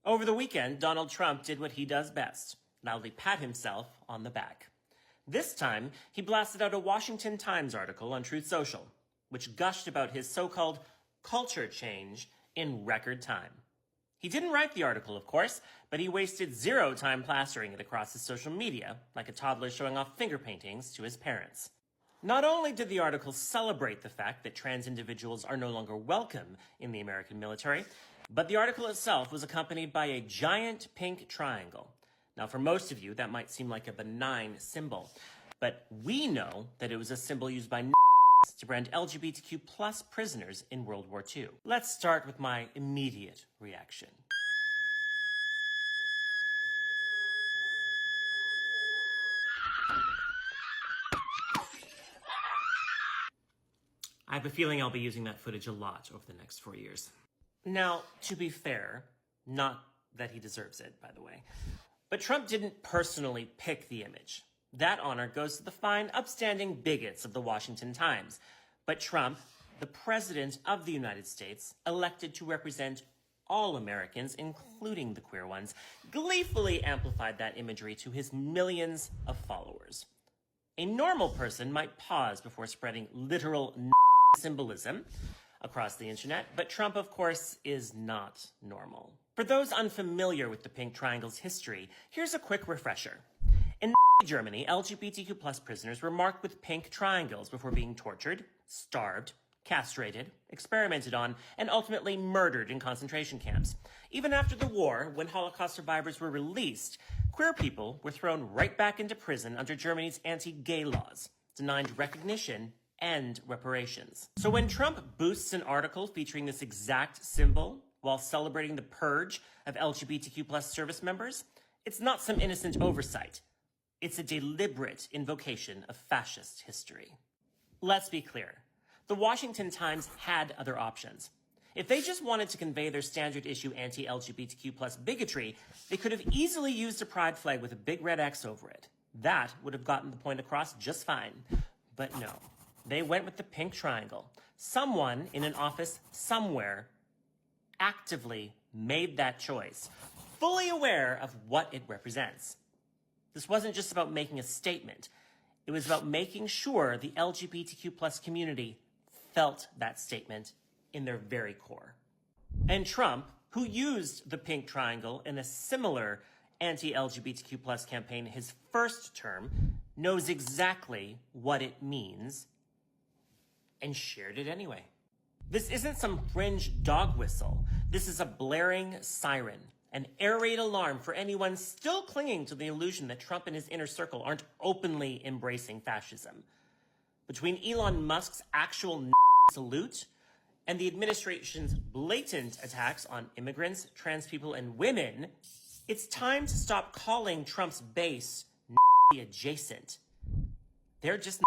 Over the weekend, Donald Trump did what he does best, loudly pat himself on the back. This time, he blasted out a Washington Times article on Truth Social, which gushed about his so-called culture change in record time. He didn't write the article, of course, but he wasted zero time plastering it across his social media, like a toddler showing off finger paintings to his parents. Not only did the article celebrate the fact that trans individuals are no longer welcome in the American military, but the article itself was accompanied by a giant pink triangle. Now, for most of you, that might seem like a benign symbol, but we know that it was a symbol used by to brand LGBTQ plus prisoners in World War II. Let's start with my immediate reaction. I have a feeling I'll be using that footage a lot over the next 4 years. Now, to be fair, not that he deserves it, by the way, but Trump didn't personally pick the image. That honor goes to the fine, upstanding bigots of the Washington Times. But Trump, the president of the United States, elected to represent all Americans, including the queer ones, gleefully amplified that imagery to his millions of followers. A normal person might pause before spreading literal symbolism across the internet, but Trump, of course, is not normal. For those unfamiliar with the pink triangle's history, here's a quick refresher. In Germany, LGBTQ plus prisoners were marked with pink triangles before being tortured, starved, castrated, experimented on, and ultimately murdered in concentration camps. Even after the war, when Holocaust survivors were released, queer people were thrown right back into prison under Germany's anti-gay laws, denied recognition and reparations. So when Trump boosts an article featuring this exact symbol while celebrating the purge of LGBTQ plus service members, it's not some innocent oversight. It's a deliberate invocation of fascist history. Let's be clear. The Washington Times had other options. If they just wanted to convey their standard issue anti-LGBTQ plus bigotry, they could have easily used a pride flag with a big red X over it. That would have gotten the point across just fine. But no, they went with the pink triangle. Someone in an office somewhere actively made that choice, fully aware of what it represents. This wasn't just about making a statement. It was about making sure the LGBTQ plus community felt that statement in their very core. And Trump, who used the pink triangle in a similar anti-LGBTQ plus campaign his first term, knows exactly what it means and shared it anyway. This isn't some fringe dog whistle. This is a blaring siren. An air raid alarm for anyone still clinging to the illusion that Trump and his inner circle aren't openly embracing fascism. Between Elon Musk's actual salute and the administration's blatant attacks on immigrants, trans people, and women, it's time to stop calling Trump's base adjacent. They're just